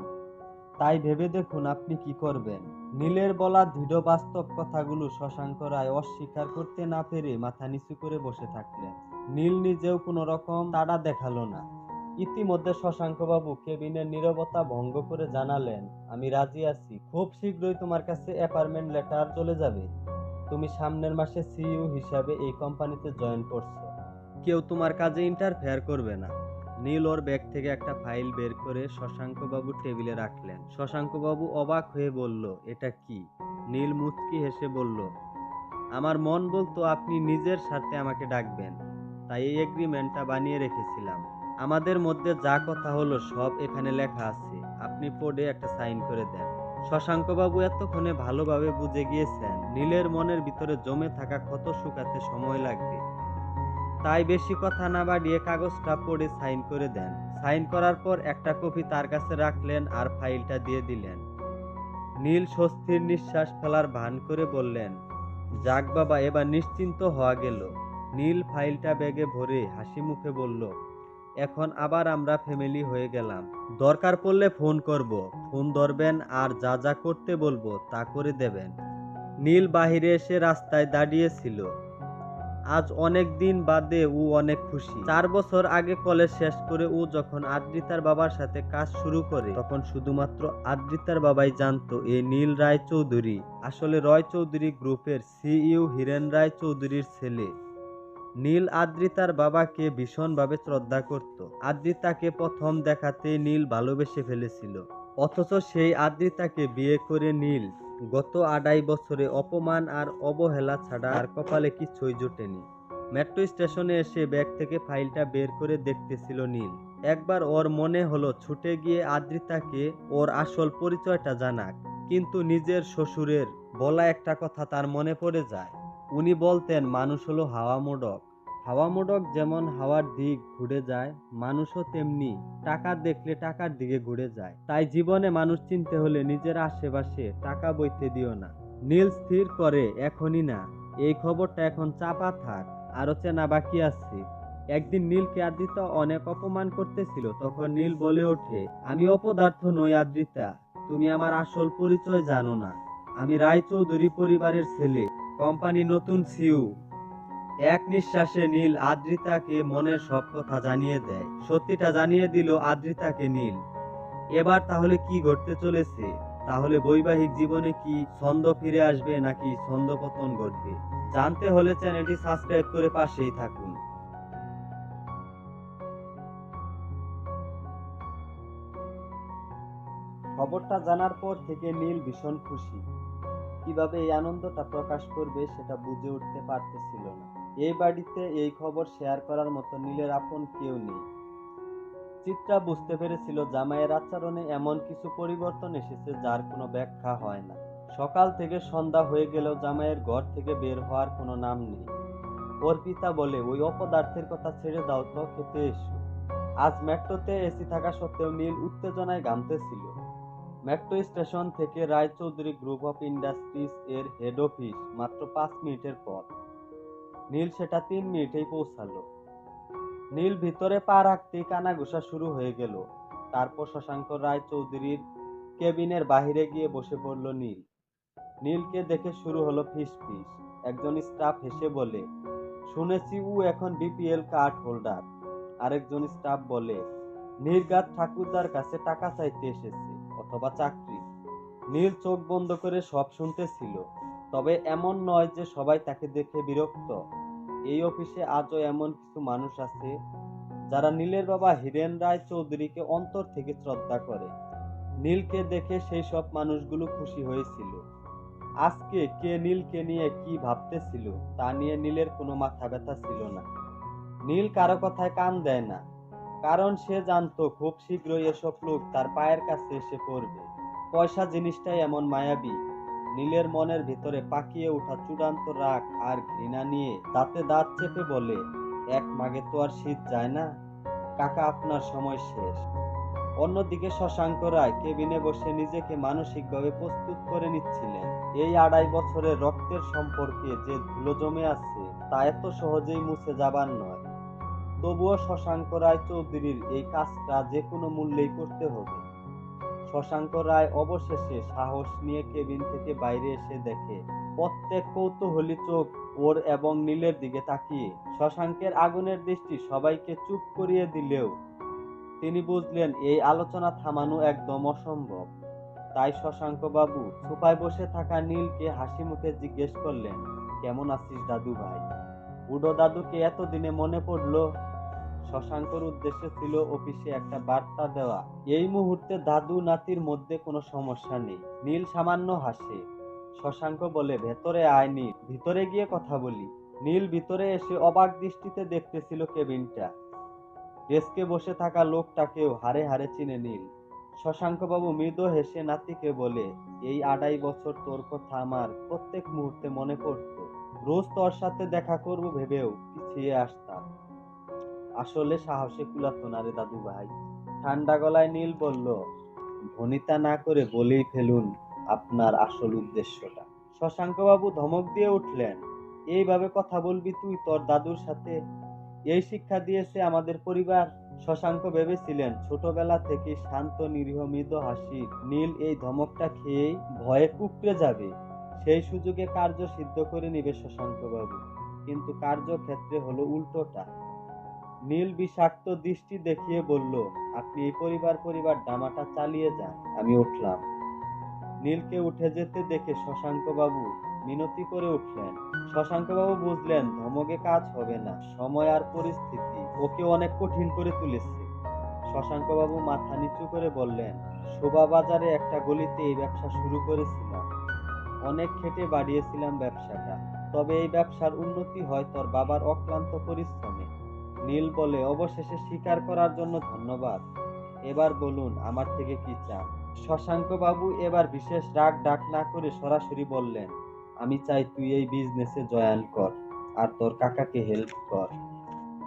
তাই ভেবে দেখুন আপনি কি করবেন। নীলের বলা দৃঢ় বাস্তব কথাগুলো শশাঙ্ক রায় অস্বীকার করতে না পেরে মাথা নিচু করে বসে থাকলেন। নীল নিজেও কোনো রকম তাড়া দেখালো না। ইতিমধ্যে শশাঙ্ক বাবু কেবিনের নীরবতা ভঙ্গ করে জানালেন, আমি রাজি আছি, খুব শীঘ্রই তোমার কাছে অ্যাপয়েন্টমেন্ট লেটার চলে যাবে। তুমি সামনের মাসে সিইও হিসাবে এই কোম্পানিতে জয়েন করছো। কেউ তোমার কাজে ইন্টারফেয়ার করবে না। নীল ওর ব্যাগ থেকে একটা ফাইল বের করে শশাঙ্ক বাবুর টেবিলে রাখলেন। শশাঙ্ক বাবু অবাক হয়ে বলল, এটা কি? নীল মুচকি হেসে বলল, আমার মন বলতো আপনি নিজের স্বার্থে আমাকে ডাকবেন, তাই এই এগ্রিমেন্টটা বানিয়ে রেখেছিলাম। আমাদের মধ্যে যা কথা হলো সব এখানে লেখা আছে, আপনি পড়ে একটা সাইন করে দেন। শশাঙ্ক বাবু এতক্ষণে ভালোভাবে বুঝে গিয়েছেন নীলের মনের ভিতরে জমে থাকা ক্ষত শুকাতে সময় লাগবে। তাই বেশি কথা না বাড়িয়ে কাগজটা পড়ে সাইন করে দেন। সাইন করার পর একটা কপি তার কাছে রাখলেন আর ফাইলটা দিয়ে দিলেন। নীল স্বস্তির নিঃশ্বাস ফেলার ভান করে বললেন, যাক বাবা, এবার নিশ্চিন্ত হওয়া গেল। নীল ফাইলটা ব্যাগে ভরে হাসি মুখে বলল, এখন আবার আমরা ফ্যামিলি হয়ে গেলাম। দরকার পড়লে ফোন করব, ফোন ধরবেন আর যা যা করতে বলবো তা করে দেবেন। নীল বাহিরে এসে রাস্তায় দাঁড়িয়েছিল। আজ অনেক দিন বাদে ও অনেক খুশি। 4 বছর আগে কলেজ শেষ করে ও যখন আদ্রিতার বাবার সাথে কাজ শুরু করে, তখন শুধুমাত্র আদ্রিতার বাবাই জানতো এই নীল রায় চৌধুরী আসলে রয় চৌধুরী গ্রুপের সিইও হিরেন রায় চৌধুরীর ছেলে। নীল আদ্রিতার বাবাকে ভীষণভাবে শ্রদ্ধা করত। আদ্রিতাকে প্রথম দেখাতেই নীল ভালোবেসে ফেলেছিল। অথচ সেই আদ্রিতাকে বিয়ে করে নীল গত 2.5 বছরে অপমান আর অবহেলা ছাড়া আর কপালে কিছুই জোটেনি। মেট্রো স্টেশনে এসে ব্যাগ থেকে ফাইলটা বের করে দেখতেছিল নীল। একবার ওর মনে হলো ছুটে গিয়ে আদ্রিতাকে ওর আসল পরিচয়টা জানাক, কিন্তু নিজের শ্বশুরের বলা একটা কথা তার মনে পড়ে যায়। উনি বলতেন মানুষ হলো হাওয়া মোড়ক। হাওয়া মোড়ক যেমন হাওয়ার দিক ঘুরে যায়, মানুষও তেমনি টাকা দেখলে টাকার দিকে ঘুরে যায়। তাই জীবনে মানুষ চিনতে হলে নিজের আশেপাশে টাকা বইতে দিও না। নীল স্থির করে এখনই না, এই খবরটা এখন চাপা থাক, আরো চেনা বাকি আছে। একদিন নীলকে আদ্রিতা অনেক অপমান করতেছিল, তখন নীল বলে ওঠে, আমি অপদার্থ নই আদ্রিতা, তুমি আমার আসল পরিচয় জানো না। আমি রায়চৌধুরী পরিবারের ছেলে, কোম্পানি নতুন সিইও। এক নিঃশ্বাসে নীল আদ্রিতাকে মনের সব কথা জানিয়ে দেয়। সত্যিটা জানিয়ে দিল আদ্রিতাকে নীল। এবার তাহলে কি ঘটতে চলেছে? তাহলে বৈবাহিক জীবনে কি ছন্দ ফিরে আসবে নাকি ছন্দপতন ঘটবে? জানতে হলে চ্যানেলটি সাবস্ক্রাইব করে পাশেই থাকুন। খবরটা জানার পর থেকে নীল ভীষণ খুশি। কিভাবে এই আনন্দটা প্রকাশ করবে সেটা বুঝে উঠতে পারতেছিল না। এই বাড়িতে এই খবর শেয়ার করার মতো নীলের আপন কেউ নেই। চিত্রা বুঝতে পেরেছিল জামাইয়ের আচরণে এমন কিছু পরিবর্তন এসেছে যার কোনো ব্যাখ্যা হয় না। সকাল থেকে সন্ধ্যা হয়ে গেলেও জামাইয়ের ঘর থেকে বের হওয়ার কোনো নাম নেই। ওর পিতা বলে, ওই অপদার্থের কথা ছেড়ে দাও তো, খেতে এসো। আজ মেট্রোতে এসি থাকা সত্ত্বেও নীল উত্তেজনায় ঘামতেছিল। মেট্রো স্টেশন থেকে রায়চৌধুরী গ্রুপ অফ ইন্ডাস্ট্রিজ এর হেড অফিস মাত্র 5 মিনিটের পথ। নীল সেটা 3 মিনিটেই পৌঁছালো। নীল ভিতরে পা রাখতেই কানাঘুষা শুরু হয়ে গেল। তারপর শশাঙ্ক রায় চৌধুরীর কেবিনের বাহিরে গিয়ে বসে পড়ল নীল। নীলকে দেখে শুরু হলো ফিসফিস। একজন স্টাফ হেসে বলে, শুনেছি ও এখন বিপিএল কার্ড হোল্ডার। আরেকজন স্টাফ বলে, নির্ঘাত ঠাকুরদার কাছে টাকা চাইতে এসেছে, অথবা চাকরি। নীল চোখ বন্ধ করে সব শুনতেছিল। তবে এমন নয় যে সবাই তাকে দেখে বিরক্ত। এই অফিসে আজও এমন কিছু মানুষ আছে যারা নীলের বাবা হিরেন রায় চৌধুরীকে অন্তর থেকে শ্রদ্ধা করে। নীলকে দেখে সেই সব মানুষগুলো খুশি হয়েছিল। আজকে কে নীলকে নিয়ে কি ভাবতেছিল তা নিয়ে নীলের কোনো মাথা ব্যথা ছিল না। নীল কারো কথায় কান দেয় না, কারণ সে জানতো খুব শীঘ্রই এসব লোক তার পায়ের কাছে এসে পড়বে। পয়সা জিনিসটাই এমন মায়াবী। নীলের মনের ভিতরে পাকিয়ে ওঠা চূড়ান্ত রাগ আর ঘৃণা নিয়ে দাঁতে দাঁত চেপে বলে, এক মাগে তো আর শীত যায় না কাকা, আপনার সময় শেষ। অন্যদিকে শশাঙ্ক রায় কেবিনে বসে নিজেকে মানসিকভাবে প্রস্তুত করে নিচ্ছিলেন। এই 2.5 বছরের রক্তের সম্পর্কে যে ধুলো জমে আছে তা এত সহজেই মুছে যাবার নয়। তবুও শশাঙ্ক রায় চৌধুরীর এই কাজটা যে কোনো মূল্যেই করতে হবে। শশাঙ্ক রায় অবশেষে সাহস নিয়ে কেবিন থেকে বাইরে এসে দেখে প্রত্যেক কৌতূহলী চোখ ওর এবং নীলের দিকে তাকিয়ে। শশাঙ্কের আগুনের দৃষ্টি সবাইকে চুপ করিয়ে দিলেও তিনি বুঝলেন এই আলোচনা থামানো একদম অসম্ভব। তাই শশাঙ্ক বাবু সোফায় বসে থাকা নীলকে হাসি মুখে জিজ্ঞেস করলেন, কেমন আছিস দাদু ভাই? বুড়ো দাদুকে এতদিনে মনে পড়লো। শশাঙ্কর উদ্দেশ্য ছিল অফিসে একটা বার্তা দেওয়া। এই মুহূর্তে দাদু নাতির মধ্যে কোনো সমস্যা নেই। নীল সামান্য হাসে। শশাঙ্ক বলে, ভেতরে আয় নীল, ভিতরে গিয়ে কথা বলি। নীল ভিতরে এসে অবাক দৃষ্টিতে দেখতেছিল কেবিনটা। ডেস্কে বসে থাকা লোকটাকেও হাড়ে হাড়ে চিনে নীল। শশাঙ্ক বাবু মৃদু হেসে নাতিকে বলে, এই 2.5 বছর তোর কথা আমার প্রত্যেক মুহূর্তে মনে পড়তো। রোজ তোর সাথে দেখা করব ভেবেও পিছিয়ে আসতাম। আসলে সাহসে কুলাতো না রে দাদু ভাই। ঠান্ডা গলায় নীল বলল, ভনিতা না করে বলেই ফেলুন আপনার আসল উদ্দেশ্যটা। শশাঙ্ক বাবু ধমক দিয়ে উঠলেন, এইভাবে কথা বলবি তুই তোর দাদুর সাথে? এই শিক্ষা দিয়েছে আমাদের পরিবার? শশাঙ্ক ভেবেছিলেন ছোটবেলা থেকে শান্ত নিরীহ মৃদু হাসি নীল এই ধমকটা খেয়েই ভয়ে কুঁকড়ে যাবে, সেই সুযোগে কার্য সিদ্ধ করে নিবে শশাঙ্ক বাবু। কিন্তু কার্যক্ষেত্রে হলো উল্টোটা। নীল বিষাক্ত দৃষ্টি দেখিয়ে বলল, আপনি এই পরিবার ডামাটা চালিয়ে যান, আমি উঠলাম। নীলকে উঠে যেতে দেখে শশাঙ্ক বাবু মিনতি করে উঠলেন। শশাঙ্ক বাবু বুঝলেন ধমকে কাজ হবে না, সময় আর পরিস্থিতি ওকে অনেক কঠিন করে তুলেছে। শশাঙ্ক বাবু মাথা নিচু করে বললেন, শোভাবাজারে একটা গলিতে এই ব্যবসা শুরু করেছিলাম, অনেক খেটে বাড়িয়েছিলাম ব্যবসাটা, তবে এই ব্যবসার উন্নতি হয় তোর বাবার অক্লান্ত পরিশ্রমে। নীল বলে, অবশেষে স্বীকার করার জন্য ধন্যবাদ। এবার বলুন আমার থেকে কি চান? শশাঙ্ক বাবু এবার বিশেষ রাগ ডাক না করে সরাসরি বললেন, আমি চাই তুই এই বিজনেসে জয়েন কর আর তোর কাকাকে হেল্প কর।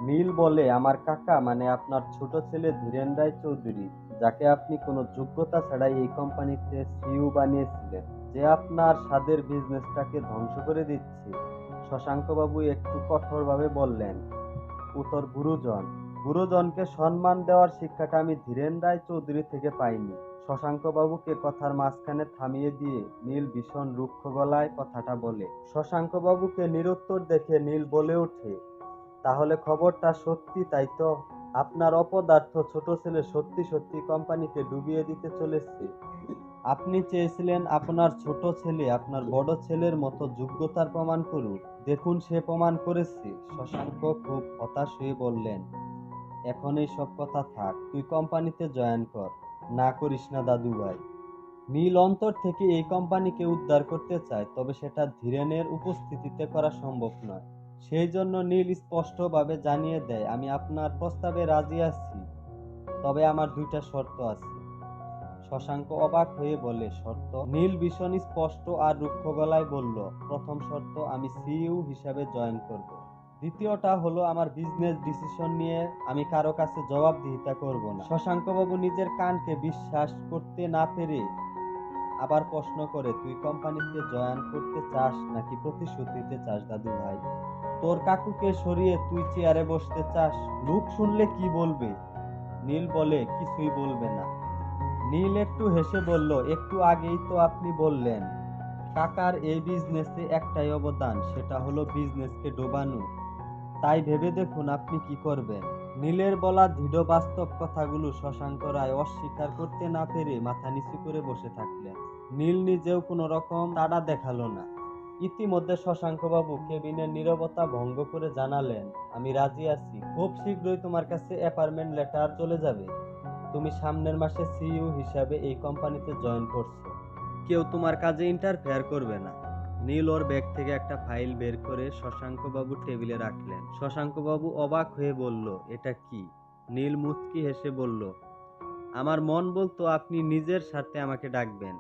নীল বলে, আমার কাকা মানে আপনার ছোট ছেলে ধীরেন রায় চৌধুরী, যাকে আপনি কোনো যোগ্যতা ছাড়াই এই কোম্পানিতে সিইও বানিয়েছিলেন, যে আপনার স্বাদের বিজনেসটাকে ধ্বংস করে দিচ্ছে। শশাঙ্ক বাবু একটু কঠোরভাবে বললেন, ও তোর গুরুজন, গুরুজনকে সম্মান দেওয়ার শিক্ষাটা আমি ধীরেন রায় চৌধুরী থেকে পাইনি। শশাঙ্ক বাবুকে কথার মাঝখানে থামিয়ে দিয়ে নীল ভীষণ রুক্ষ গলায় কথাটা বলে। শশাঙ্ক বাবুকে নিরুত্তর দেখে নীল বলে ওঠে, তাহলে খবরটা সত্যি তাই তো? আপনার অপদার্থ ছোট ছেলে সত্যি সত্যি কোম্পানিকে ডুবিয়ে দিতে চলেছে। আপনি চেয়েছিলেন আপনার ছোট ছেলে আপনার বড় ছেলের মতো যোগ্যতার প্রমাণ করুক, দেখুন সে প্রমাণ করেছে। শশাঙ্ক খুব হতাশ হয়ে বললেন, এখন এই সব কথা থাক, তুই কোম্পানিতে জয়েন কর। না করিস না দাদু ভাই। নীল অন্তর থেকে এই কোম্পানিকে উদ্ধার করতে চায়, তবে সেটা ধীরেনের উপস্থিতিতে করা সম্ভব নয়। সেই জন্য নীল স্পষ্টভাবে জানিয়ে দেয়, আমি আপনার প্রস্তাবে রাজি আছি, তবে আমার দুইটা শর্ত আছে। শশাঙ্ক অবাক হয়ে বলে, শর্ত? নীল ভীষণ স্পষ্ট আর রুক্ষ গলায় বলল, প্রথম শর্ত, আমি সিইও হিসাবে জয়েন করব। দ্বিতীয়টা হলো আমার বিজনেস ডিসিশন নিয়ে আমি কারো কাছে জবাবদিহিতা করব না। শশাঙ্ক বাবু নিজের কানকে বিশ্বাস করতে না পেরে আবার প্রশ্ন করে, তুই কোম্পানিতে জয়েন করতে চাস নাকি প্রতিশোধ নিতে চাস দাদু ভাই? তোর কাকুকে সরিয়ে তুই চেয়ারে বসতে চাস? লোক শুনলে কি বলবে? নীল বলে, কিছুই বলবে না। নীল একটু হেসে বলল, একটু আগেই তো আপনি বললেন কাকার এই বিজনেসে একটাই অবদান, সেটা হলো বিজনেসকে ডোবানো। তাই ভেবে দেখুন আপনি কি করবেন। নীলের বলা দৃঢ় বাস্তব কথাগুলো শশাঙ্ক রায় অস্বীকার করতে না পেরে মাথা নিচু করে বসে থাকলেন। নীল নিজেও কোনো রকম তাড়া দেখালো না। ইতিমধ্যে শশাঙ্ক বাবু কেবিনের নীরবতা ভঙ্গ করে জানালেন, আমি রাজি আছি, খুব শীঘ্রই তোমার কাছে অ্যাপয়েন্টমেন্ট লেটার চলে যাবে। তুমি সামনের মাসে সিইও হিসাবে এই কোম্পানিতে জয়েন করছো, কেউ তোমার কাজে ইন্টারফেয়ার করবে না। নীল ওর ব্যাগ থেকে একটা ফাইল বের করে শশাঙ্ক বাবু টেবিলে রাখলেন। শশাঙ্ক বাবু অবাক হয়ে বলল, এটা কি? নীল মুচকি হেসে বলল, আমার মন বলতো আপনি নিজের স্বার্থে আমাকে ডাকবেন,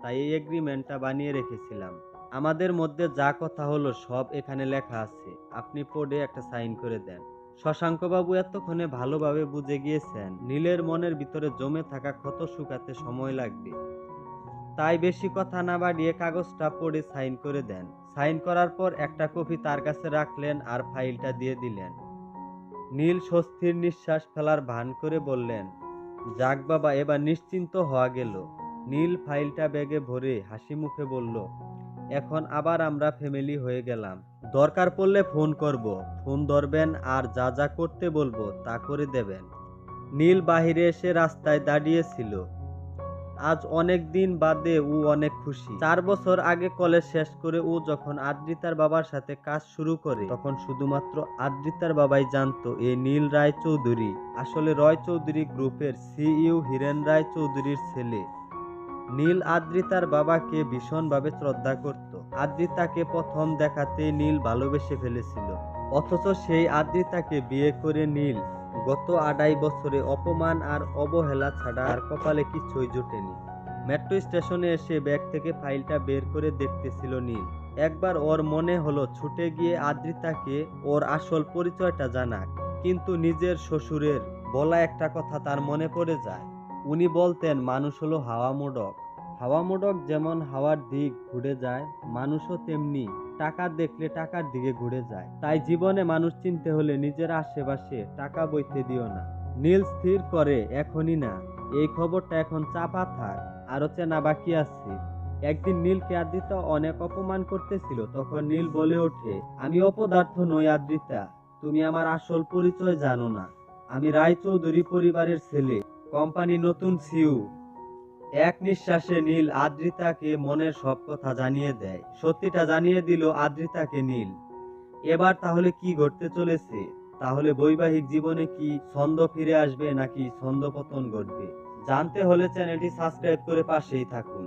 তাই এই এগ্রিমেন্টটা বানিয়ে রেখেছিলাম। আমাদের মধ্যে যা কথা হলো সব এখানে লেখা আছে, আপনি পড়ে একটা সাইন করে দেন। শশাঙ্ক বাবু এতক্ষণে ভালোভাবে বুঝে গিয়েছেন নীলের মনের ভিতরে জমে থাকা ক্ষত শুকাতে সময় লাগবে, তাই বেশি কথা না বাড়িয়ে কাগজটা পড়ে সাইন করে দেন। সাইন করার পর একটা কপি তার কাছে রাখলেন আর ফাইলটা দিয়ে দিলেন। নীল স্বস্তির নিঃশ্বাস ফেলার ভান করে বললেন, যাক বাবা, এবার নিশ্চিন্ত হওয়া গেল। নীল ফাইলটা ব্যাগে ভরে হাসি মুখে বলল, এখন আবার আমরা ফ্যামিলি হয়ে গেলাম। দরকার পড়লে ফোন করব, ফোন ধরবেন আর যা যা করতে বলবো তা করে দেবেন। নীল বাহিরে এসে রাস্তায় দাঁড়িয়েছিল। আজ অনেক দিন বাদে ও অনেক খুশি। 4 বছর আগে কলেজ শেষ করে ও যখন আদ্রিতার বাবার সাথে কাজ শুরু করে, তখন শুধুমাত্র আদ্রিতার বাবাই জানতো এই নীল রায় চৌধুরী আসলে রয় চৌধুরী গ্রুপের সিইও হীরেন রায় চৌধুরীর ছেলে। নীল আদ্রিতার বাবাকে ভীষণভাবে শ্রদ্ধা করত। আদ্রিতাকে প্রথম দেখাতেই নীল ভালোবেসে ফেলেছিল। অথচ সেই আদ্রিতাকে বিয়ে করে নীল গত 2.5 বছরে অপমান আর অবহেলা ছাড়া আর কপালে কিছুই জোটেনি। মেট্রো স্টেশনে এসে ব্যাগ থেকে ফাইলটা বের করে দেখতেছিল নীল। একবার ওর মনে হলো ছুটে গিয়ে আদ্রিতাকে ওর আসল পরিচয়টা জানাক, কিন্তু নিজের শ্বশুরের বলা একটা কথা তার মনে পড়ে যায়। উনি বলতেন, মানুষ হলো হাওয়া মোড়ক, হাওয়া মোড়ক যেমন হাওয়ার দিক ঘুরে যায়, মানুষও তেমনি টাকা দেখলে টাকার দিকে ঘুরে যায়। তাই জীবনে মানুষ চিনতে হলে নিজের আশেপাশে টাকা বইতে দিও না। নীল স্থির করে এখনই না, এই খবরটা এখন চাপা থাক, আরো চেনা বাকি আছে। একদিন নীলকে আদ্রিতা অনেক অপমান করতেছিল, তখন নীল বলে ওঠে, আমি অপদার্থ নই আদ্রিতা, তুমি আমার আসল পরিচয় জানো না। আমি রায়চৌধুরী পরিবারের ছেলে, কোম্পানির নতুন সিইও। এক নিঃশ্বাসে নীল আদ্রিতাকে মনের সব কথা জানিয়ে দেয়, সত্যিটা জানিয়ে দিল আদ্রিতাকে নীল। এবার তাহলে কি ঘটতে চলেছে? তাহলে বৈবাহিক জীবনে কি ছন্দ ফিরে আসবে নাকি ছন্দপতন ঘটবে? জানতে হলে চ্যানেলটি সাবস্ক্রাইব করে পাশেই থাকুন।